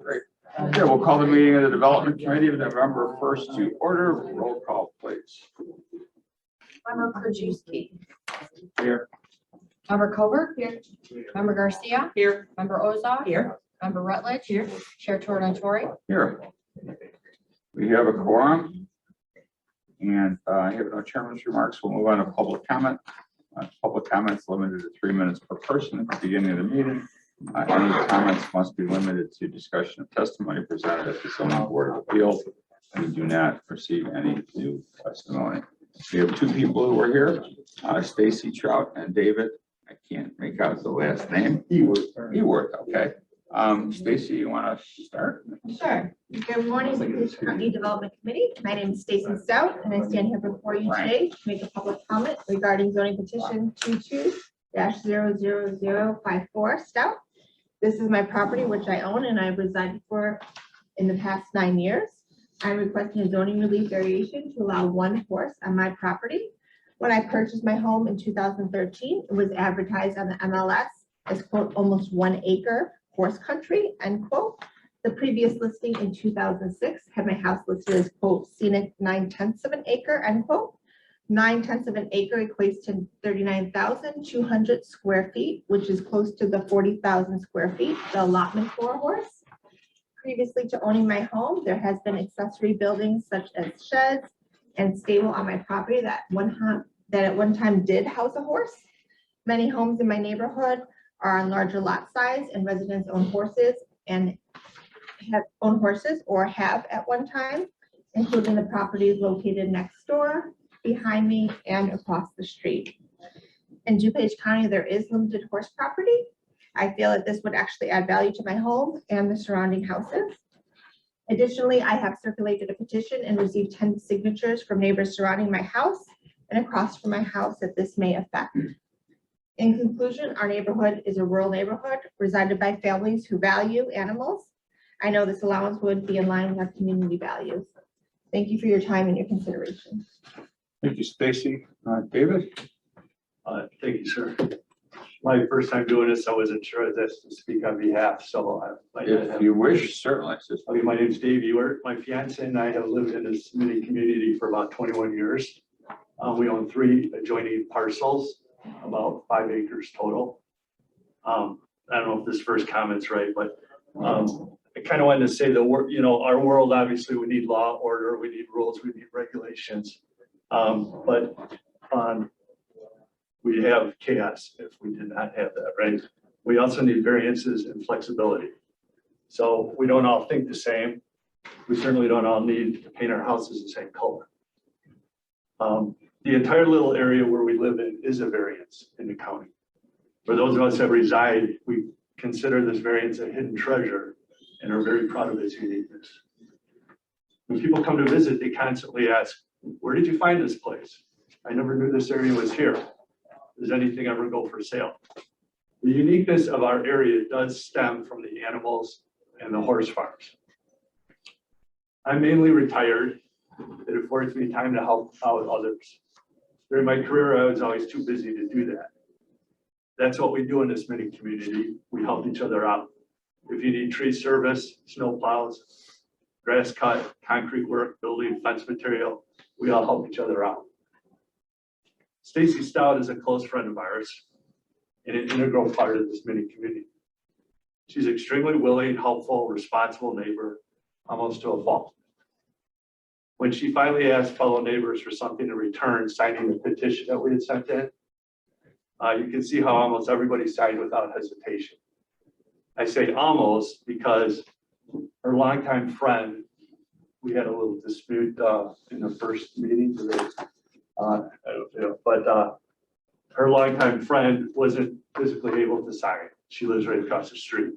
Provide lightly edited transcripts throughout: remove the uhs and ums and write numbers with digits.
Great. Okay, we'll call the meeting of the Development Committee of November 1st to order. Roll call, please. Member Krajewski. Here. Member Colbert. Here. Member Garcia. Here. Member Ozak. Here. Member Rutledge. Here. Chair Tornatori. Here. We have a quorum. And I have no chairman's remarks. We'll move on to public comment. Public comments limited to 3 minutes per person at the beginning of the meeting. Any comments must be limited to discussion of testimony presented at the zoning board of appeals. We do not receive any new testimony. We have two people who are here, Stacy Trout and David. I can't make out the last name. Eworth, okay. Stacy, you want to start? Sure. Good morning, DuPage County Development Committee. My name is Stacy Stout, and I stand here before you today to make a public comment regarding zoning petition 22-00054 Stout. This is my property, which I own and I've resided for in the past 9 years. I'm requesting a zoning relief variation to allow one horse on my property. When I purchased my home in 2013, it was advertised on the MLS as quote, almost 1 acre horse country, end quote. The previous listing in 2006 had my house listed as quote, scenic 9/10 of an acre, end quote. 9/10 of an acre equates to 39,200 square feet, which is close to the 40,000 square feet, the allotment for a horse. Previously to owning my home, there has been accessory buildings such as sheds and stable on my property that at one time did house a horse. Many homes in my neighborhood are on larger lot size and residents own horses or have at one time, including the properties located next door, behind me, and across the street. In DuPage County, there is limited horse property. I feel that this would actually add value to my home and the surrounding houses. Additionally, I have circulated a petition and received 10 signatures from neighbors surrounding my house and across from my house that this may affect. In conclusion, our neighborhood is a rural neighborhood resided by families who value animals. I know this allowance would be in line with our community values. Thank you for your time and your consideration. Thank you, Stacy. David? Thank you, sir. My first time doing this, I wasn't sure this to speak on behalf, so If you wish, certainly. Okay, my name is Dave Ewert. My fiance and I have lived in this mini community for about 21 years. We own 3 adjoining parcels, about 5 acres total. I don't know if this first comment's right, but I kind of wanted to say the word, our world, obviously we need law, order, we need rules, we need regulations. But we have chaos if we did not have that, right? We also need variances and flexibility. So we don't all think the same. We certainly don't all need to paint our houses the same color. The entire little area where we live in is a variance in the county. For those of us that reside, we consider this variance a hidden treasure and are very proud of its uniqueness. When people come to visit, they constantly ask, where did you find this place? I never knew this area was here. Does anything ever go for sale? The uniqueness of our area does stem from the animals and the horse farms. I'm mainly retired. It affords me time to help out others. During my career, I was always too busy to do that. That's what we do in this mini community. We help each other out. If you need tree service, snow plows, grass cut, concrete work, building, fence material, we all help each other out. Stacy Stout is a close friend of ours and an integral part of this mini community. She's extremely willing, helpful, responsible neighbor, almost to a fault. When she finally asked fellow neighbors for something in return, signing the petition that we had sent in, you can see how almost everybody signed without hesitation. I say almost because her longtime friend, we had a little dispute in the first meeting today. Her longtime friend wasn't physically able to sign. She lives right across the street,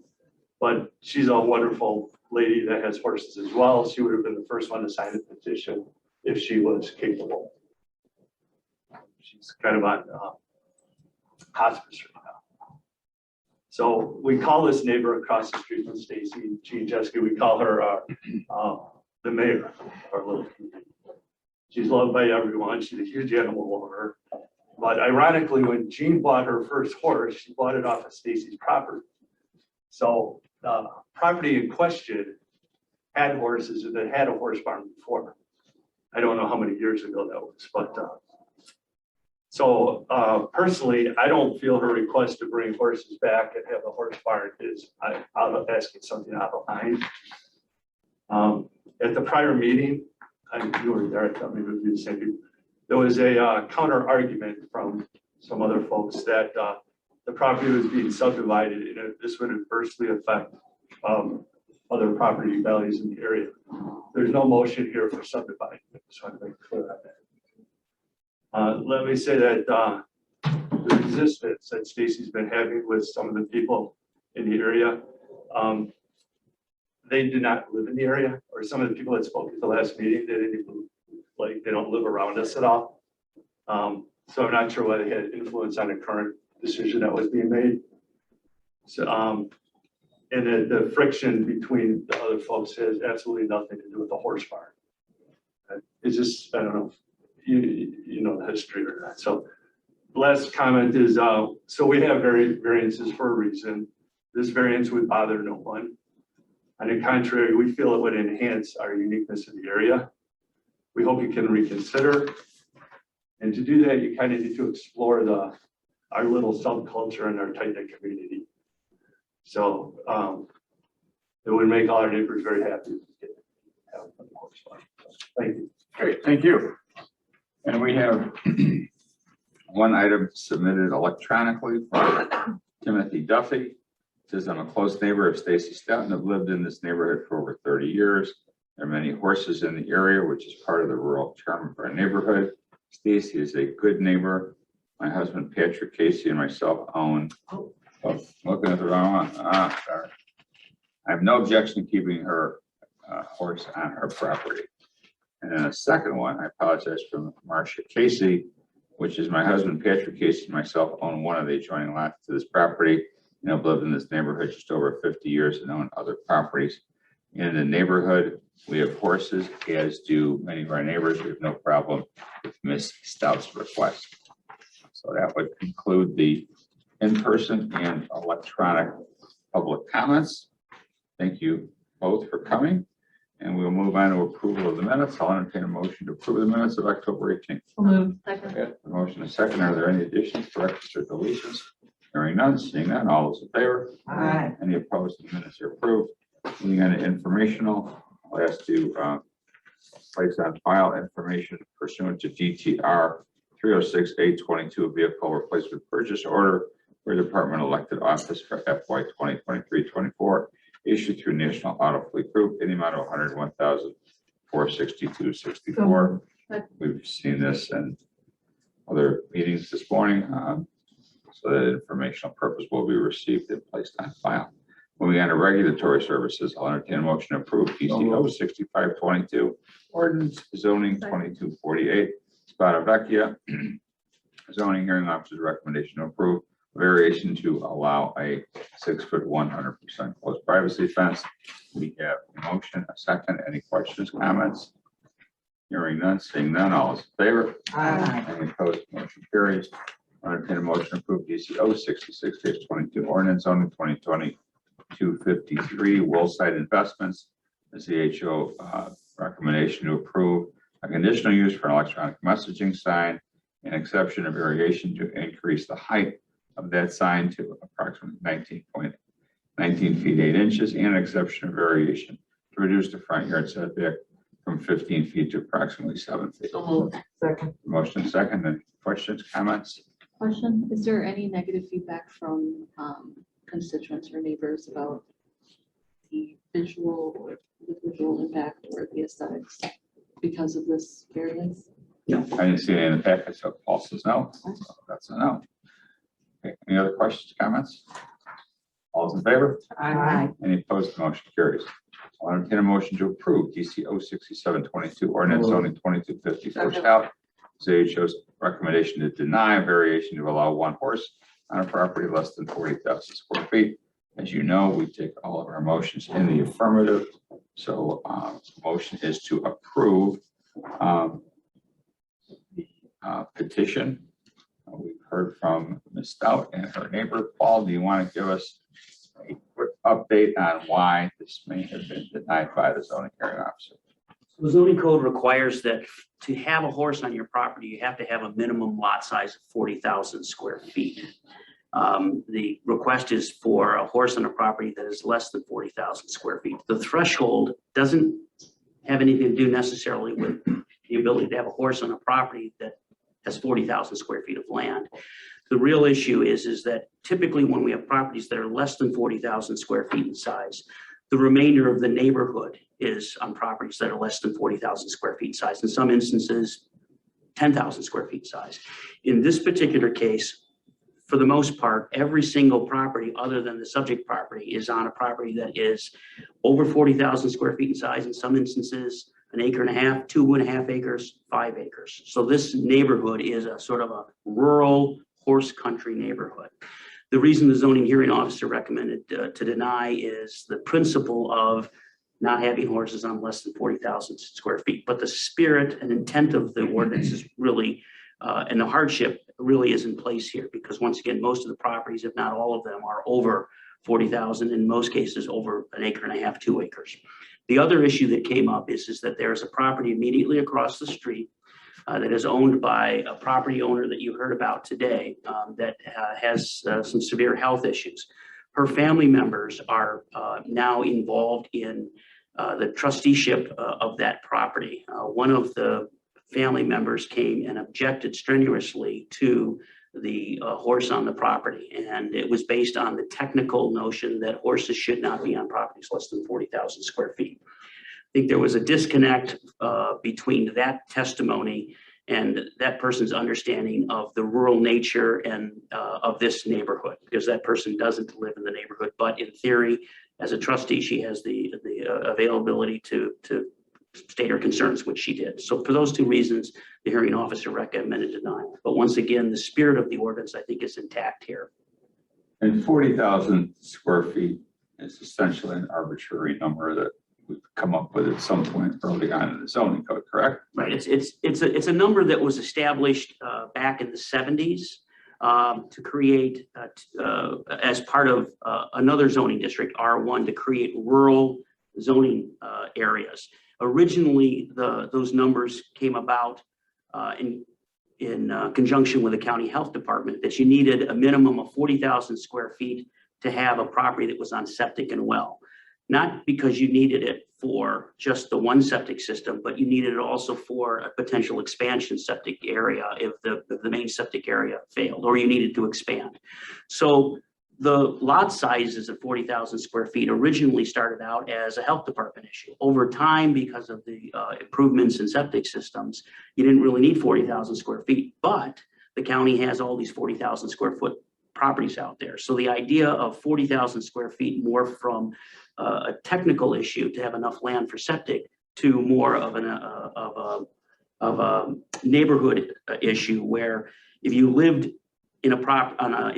but she's a wonderful lady that has horses as well. She would have been the first one to sign the petition if she was capable. She's kind of on hospice right now. So we call this neighbor across the street from Stacy, Jean Jeske, we call her the mayor of our little community. She's loved by everyone. She's a huge animal lover. But ironically, when Jean bought her first horse, she bought it off of Stacy's property. So the property in question had horses and it had a horse barn before. I don't know how many years ago that was, but personally, I don't feel her request to bring horses back and have a horse barn is out of asking something out of line. At the prior meeting, you were there, I thought maybe it would be the same people. There was a counter argument from some other folks that the property was being subdivided and this would adversely affect other property values in the area. There's no motion here for subdividing. So I'm very clear on that. Let me say that the resistance that Stacy's been having with some of the people in the area, they do not live in the area, or some of the people that spoke at the last meeting, they didn't even, like, they don't live around us at all. So I'm not sure why they had influence on the current decision that was being made. So, and the friction between the other folks has absolutely nothing to do with the horse barn. It's just, I don't know, you know the history or not. So last comment is, so we have variances for a reason. This variance would bother no one. On the contrary, we feel it would enhance our uniqueness in the area. We hope you can reconsider. And to do that, you kind of need to explore our little subculture and our tight-knit community. So it would make all our neighbors very happy to have a horse farm. Thank you. Great, thank you. And we have one item submitted electronically from Timothy Duffy. It says, I'm a close neighbor of Stacy Stout and have lived in this neighborhood for over 30 years. There are many horses in the area, which is part of the rural charm of our neighborhood. Stacy is a good neighbor. My husband, Patrick Casey, and myself own, looking at the wrong one. Sorry. I have no objection to keeping her horse on her property. And then a second one, I apologize, from Marcia Casey, which is my husband, Patrick Casey, and myself own one of the adjoining lots to this property. And I've lived in this neighborhood just over 50 years and own other properties. In the neighborhood, we have horses, as do many of our neighbors. We have no problem with Miss Stout's request. So that would conclude the in-person and electronic public comments. Thank you both for coming. And we'll move on to approval of the minutes. I'll entertain a motion to approve the minutes of October 18th. Second. Okay, the motion is second. Are there any additions, corrections, or deletions? Hearing none, seeing none, all those in favor? Aye. Any opposed? The minutes are approved. Moving on to informational, I'll ask to place on file information pursuant to DTR 306-822, a vehicle replacement purchase order for Department elected office for FY 2023-24, issued through National Auto Fleet Group in the amount of $101,462.64. We've seen this in other meetings this morning, so that informational purpose will be received and placed on file. Moving on to regulatory services, I'll entertain a motion to approve PCO 6522, ordinance zoning 2248, Spada Vecchia, zoning hearing officer's recommendation to approve variation to allow a 6-foot 100% closed privacy fence. We have a motion, a second. Any questions, comments? Hearing none, seeing none, all is in favor? Aye. Any opposed? Motion carries. I'll entertain a motion to approve DCO 66-22, ordinance zoning 2020-253, Willside Investments. The CHO recommendation to approve a conditional use for an electronic messaging sign, an exception of variation to increase the height of that sign to approximately 19 feet 8 inches, and an exception of variation to reduce the front yard setback from 15 feet to approximately 7 feet. Second. Motion second. Any questions, comments? Question, is there any negative feedback from constituents or neighbors about the visual impact or the aesthetics because of this variance? I didn't see any in the packet, so Paul says no. So that's a no. Okay, any other questions, comments? All those in favor? Aye. Any opposed? The motion carries. I'll entertain a motion to approve DCO 6722, ordinance zoning 2250, first out. CHO's recommendation to deny a variation to allow one horse on a property less than 40,000 square feet. As you know, we take all of our motions in the affirmative. So motion is to approve the petition. We've heard from Ms. Stout and her neighbor. Paul, do you want to give us a quick update on why this may have been denied by the zoning hearing officer. The zoning code requires that to have a horse on your property, you have to have a minimum lot size of 40,000 square feet. The request is for a horse on a property that is less than 40,000 square feet. The threshold doesn't have anything to do necessarily with the ability to have a horse on a property that has 40,000 square feet of land. The real issue is that typically when we have properties that are less than 40,000 square feet in size, the remainder of the neighborhood is on properties that are less than 40,000 square feet size. In some instances, 10,000 square feet size. In this particular case, for the most part, every single property other than the subject property is on a property that is over 40,000 square feet in size. In some instances, 1.5 acres, 2.5 acres, 5 acres. So this neighborhood is a sort of a rural horse country neighborhood. The reason the zoning hearing officer recommended to deny is the principle of not having horses on less than 40,000 square feet. But the spirit and intent of the ordinance is really, and the hardship really is in place here, because once again, most of the properties, if not all of them, are over 40,000, in most cases over 1.5 acres, 2 acres. The other issue that came up is that there's a property immediately across the street that is owned by a property owner that you heard about today that has some severe health issues. Her family members are now involved in the trusteeship of that property. One of the family members came and objected strenuously to the horse on the property, and it was based on the technical notion that horses should not be on properties less than 40,000 square feet. I think there was a disconnect between that testimony and that person's understanding of the rural nature and of this neighborhood, because that person doesn't live in the neighborhood, but in theory, as a trustee, she has the availability to state her concerns, which she did. So for those two reasons, the hearing officer recommended denial. But once again, the spirit of the ordinance, I think, is intact here. And 40,000 square feet is essentially an arbitrary number that we've come up with at some point early on in the zoning code, correct? Right. It's a number that was established back in the 70s to create as part of another zoning district, R1, to create rural zoning areas. Originally, those numbers came about in conjunction with the county health department, that you needed a minimum of 40,000 square feet to have a property that was on septic and well. Not because you needed it for just the one septic system, but you needed it also for a potential expansion septic area if the main septic area failed, or you needed to expand. So the lot sizes of 40,000 square feet originally started out as a health department issue. Over time, because of the improvements in septic systems, you didn't really need 40,000 square feet, but the county has all these 40,000 square foot properties out there. So the idea of 40,000 square feet more from a technical issue to have enough land for septic to more of a neighborhood issue, where if you lived in a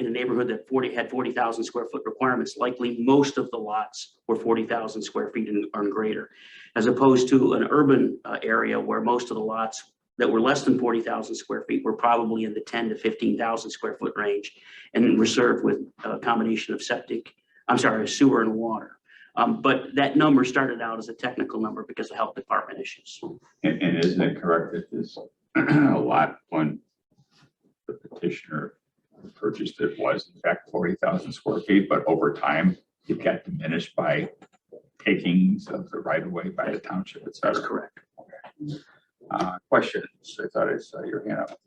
neighborhood that had 40,000 square foot requirements, likely most of the lots were 40,000 square feet and greater, as opposed to an urban area where most of the lots that were less than 40,000 square feet were probably in the 10 to 15,000 square foot range and were served with a combination of sewer and water. But that number started out as a technical number because of health department issues. And isn't it correct that this a lot when the petitioner purchased it was in fact 40,000 square feet, but over time it got diminished by takings of the right of way by the township, et cetera? That's correct. Okay. Questions? I thought I saw your hand up.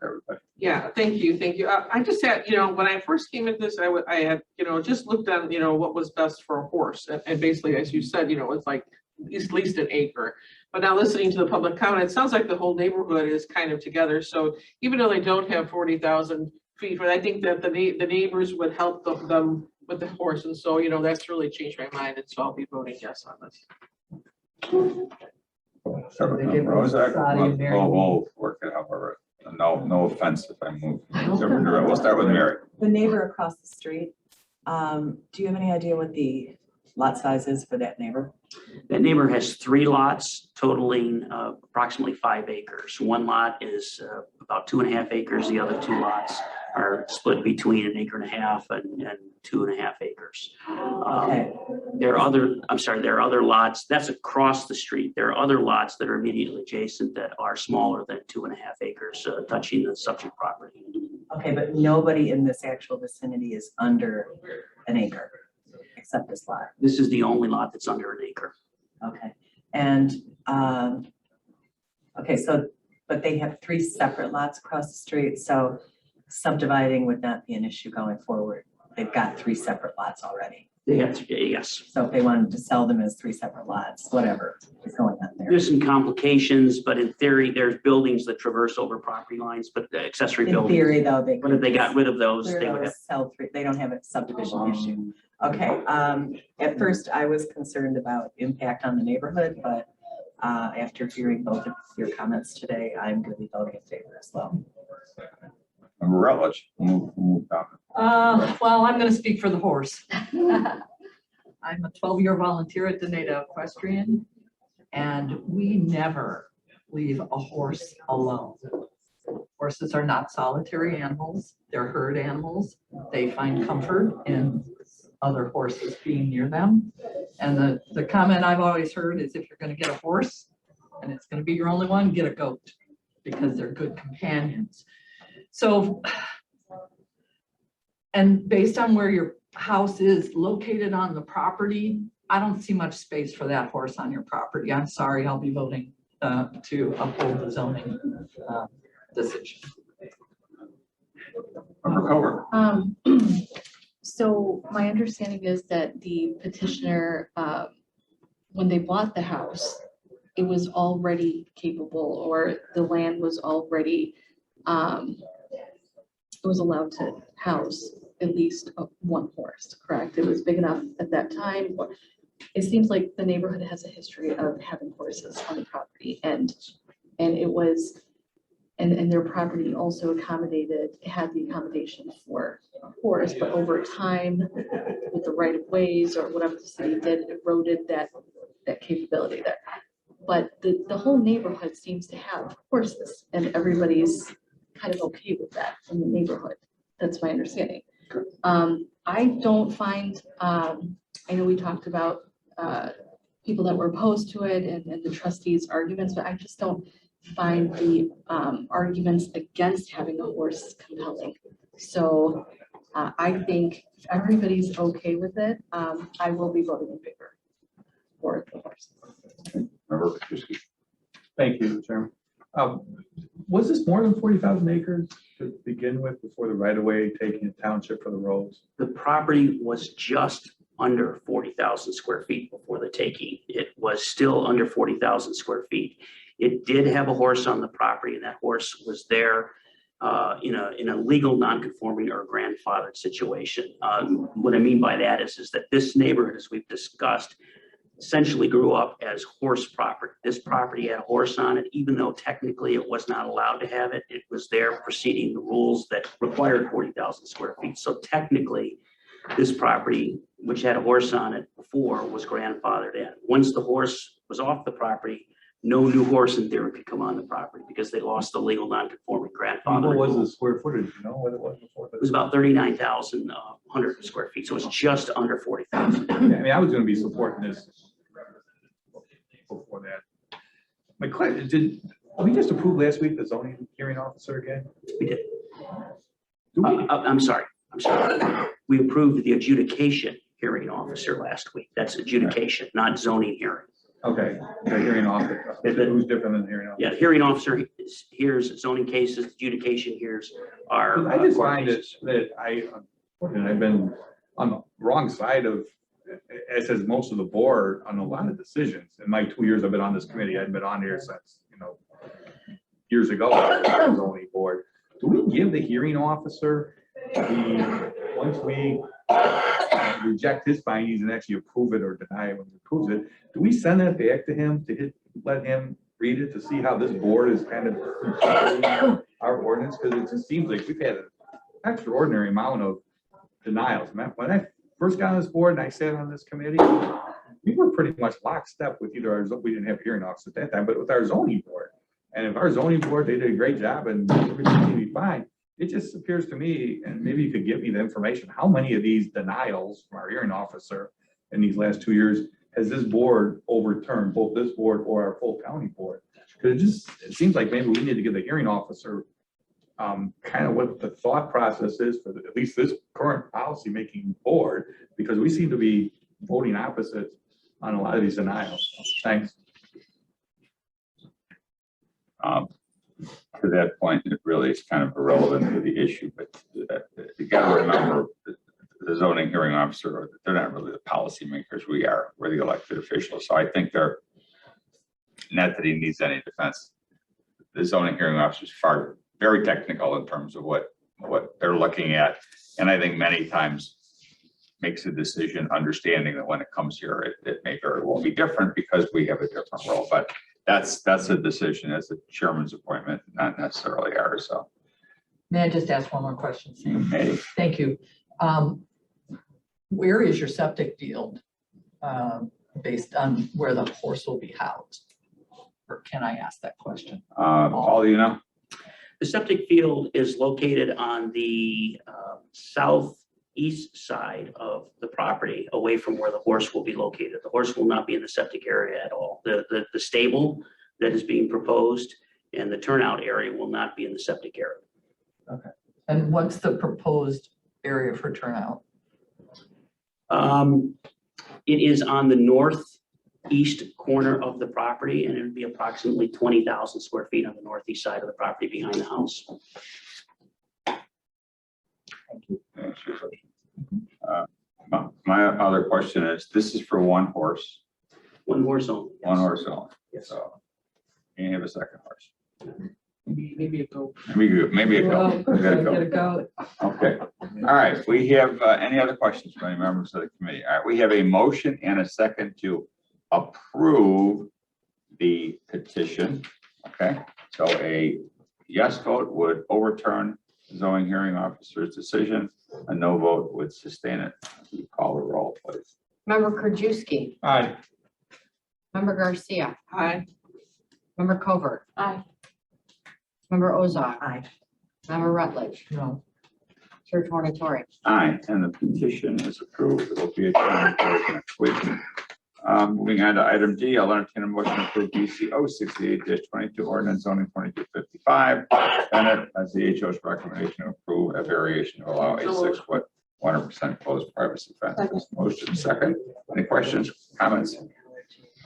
Everybody. Yeah, thank you. I just had, when I first came at this, I had, just looked on, what was best for a horse. And basically, as you said, it's like at least an acre. But now listening to the public comment, it sounds like the whole neighborhood is kind of together. So even though they don't have 40,000 feet, but I think that the neighbors would help them with the horse. And so, that's really changed my mind. And so I'll be voting yes on this. We'll work it however. No offense if I move. We'll start with Mary. The neighbor across the street, do you have any idea what the lot size is for that neighbor? That neighbor has 3 lots totaling approximately 5 acres. One lot is about 2.5 acres. The other 2 lots are split between 1.5 acres and 2.5 acres. Okay. There are other lots, that's across the street. There are other lots that are immediately adjacent that are smaller than 2.5 acres, touching the subject property. Okay, but nobody in this actual vicinity is under an acre, except this lot. This is the only lot that's under 1 acre. Okay, and, okay, so, but they have 3 separate lots across the street, so subdividing would not be an issue going forward. They've got 3 separate lots already. They have, yes. So if they wanted to sell them as 3 separate lots, whatever is going on there. There's some complications, but in theory, there's buildings that traverse over property lines, but the accessory In buildings. theory, though, they. But if they got rid of those, Clear they would have. those, sell 3, they don't have a subdivision issue. Okay, at first I was concerned about impact on the neighborhood, but after hearing both of your comments today, I'm going to be voting in favor as well. Member Rutledge, move down. Well, I'm gonna speak for the horse. I'm a 12-year volunteer at the Native Equestrian, and we never leave a horse alone. Horses are not solitary animals, they're herd animals. They find comfort in other horses being near them. And the comment I've always heard is if you're gonna get a horse, and it's gonna be your only one, get a goat, because they're good companions. So, and based on where your house is located on the property, I don't see much space for that horse on your property. I'm sorry, I'll be voting to uphold the zoning decision. Member Cover. So my understanding is that the petitioner, when they bought the house, it was already capable, or the land was already, it was allowed to house at least 1 horse, correct? It was big enough at that time. It seems like the neighborhood has a history of having horses on the property, and it was, and their property also had the accommodation for a horse, but over time, with the right of ways or whatever the city did, eroded that capability there. But the whole neighborhood seems to have horses, and everybody's kind of okay with that in the neighborhood. That's my understanding. I don't find, I know we talked about people that were opposed to it and the trustees' arguments, but I just don't find the arguments against having a horse compelling. So I think if everybody's okay with it, I will be voting in favor for the horse. Member Petruski. Thank you, Chairman. Was this more than 40,000 acres to begin with before the right of way taking the township for the roads? The property was just under 40,000 square feet before the taking. It was still under 40,000 square feet. It did have a horse on the property, and that horse was there in a legal non-conforming or grandfathered situation. What I mean by that is that this neighborhood, as we've discussed, essentially grew up as horse property. This property had a horse on it, even though technically it was not allowed to have it. It was there preceding the rules that required 40,000 square feet. So technically, this property, which had a horse on it before, was grandfathered in. Once the horse was off the property, no new horse in theory could come on the property because they lost the legal non-conforming grandfather. What was the square footage? You know what it was before? It was about 39,100 square feet. So it was just under 40,000. Yeah, I mean, I was going to be supporting this before that. My question, did we just approve last week the zoning hearing officer again? We did. Do we? I'm sorry. We approved the adjudication hearing officer last week. That's adjudication, not zoning hearing. Okay, the hearing officer. Who's different than the hearing officer? Yeah, the hearing officer hears zoning cases, adjudication hears our. I just find it that I've been on the wrong side of, as has most of the board, on a lot of decisions. In my 2 years I've been on this committee, I hadn't been on here since, years ago, I was only board. Do we give the hearing officer, once we reject his findings and actually approve it or deny it when he approves it, do we send that back to him to let him read it to see how this board is kind of our ordinance? Because it just seems like we've had an extraordinary amount of denials. When I first got on this board and I sat on this committee, we were pretty much lockstep with either we didn't have a hearing officer at that time, but with our zoning board. And if our zoning board, they did a great job and everything seemed to be fine. it just appears to me, and maybe you could give me the information, how many of these denials from our hearing officer in these last 2 years has this board overturned, both this board or our full county board? Because it seems like maybe we need to give the hearing officer kind of what the thought process is for at least this current policy-making board, because we seem to be voting opposite on a lot of these denials. Thanks. To that point, it really is kind of irrelevant to the issue, but you gotta remember the zoning hearing officer, they're not really the policymakers. We're the elected officials. So I think not that he needs any defense. The zoning hearing officer is very technical in terms of what they're looking at. And I think many times makes a decision understanding that when it comes here, it may very well be different because we have a different role, but that's a decision as a chairman's appointment, not necessarily ours. So May I just ask one more question, Sam? hey, Thank you. Where is your septic field based on where the horse will be housed? Or can I ask that question? Paul, you know? The septic field is located on the southeast side of the property, away from where the horse will be located. The horse will not be in the septic area at all. The stable that is being proposed and the turnout area will not be in the septic area. Okay. And what's the proposed area for turnout? It is on the northeast corner of the property, and it would be approximately 20,000 square feet on the northeast side of the property behind the house. My other question is, this is for one horse, One horse only. yes. one horse only. Yes. So you have a second horse. Maybe a goat. Maybe a go. Well, gotta go. Okay. All right. We have any other questions from any members of the committee? All right. We have a motion and a second to approve the petition. Okay. So a yes vote would overturn the zoning hearing officer's decision. A no vote would sustain it. You call the roll, please. Member Krajewski, Aye. Member Garcia, Aye. Member Covert, Aye. Member Ozark, Aye. Member Rutledge, No. Chair Tornatori. Aye, and the petition is approved. It will be adjourned for next week. Moving on to item D, I'll entertain a motion to approve BCO 68-22 ordinance zoning 2255. Bennett as the HO's recommendation to approve a variation to allow a 6-foot 100% closed privacy fence. Motion second. Any questions, comments?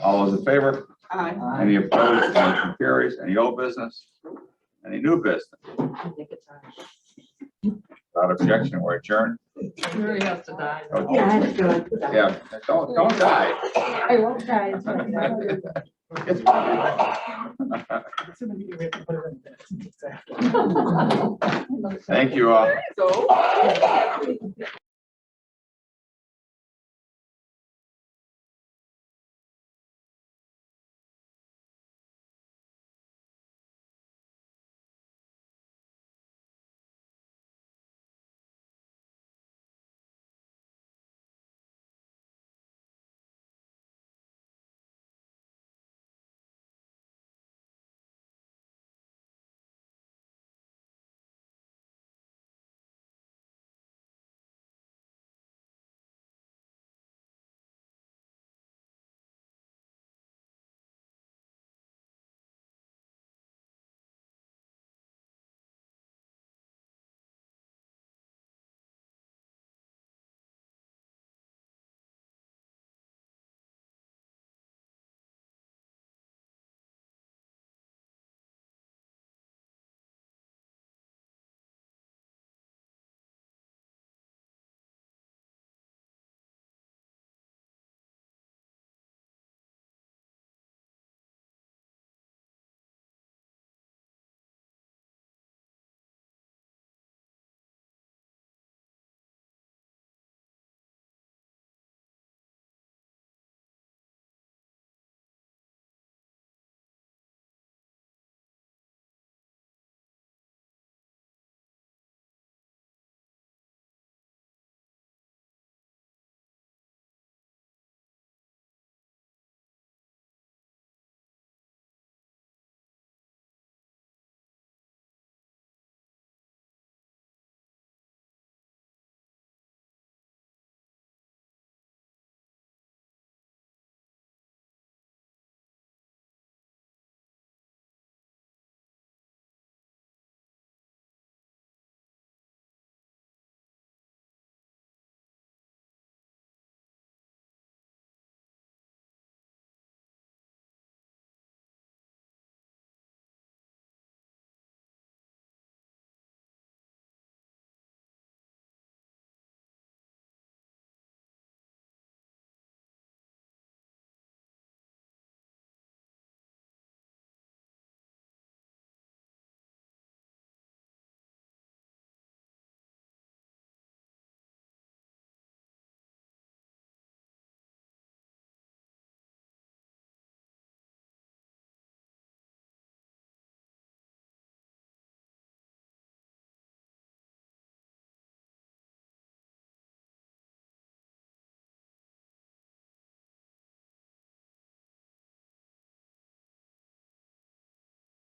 All those in favor? Aye. Any opposed? Motion carries. Any old business? Any new business? I think it's on. Without objection, we're adjourned. Sure he has to die. Yeah, that's good. Yeah, don't die. I won't die. Thank you all. So.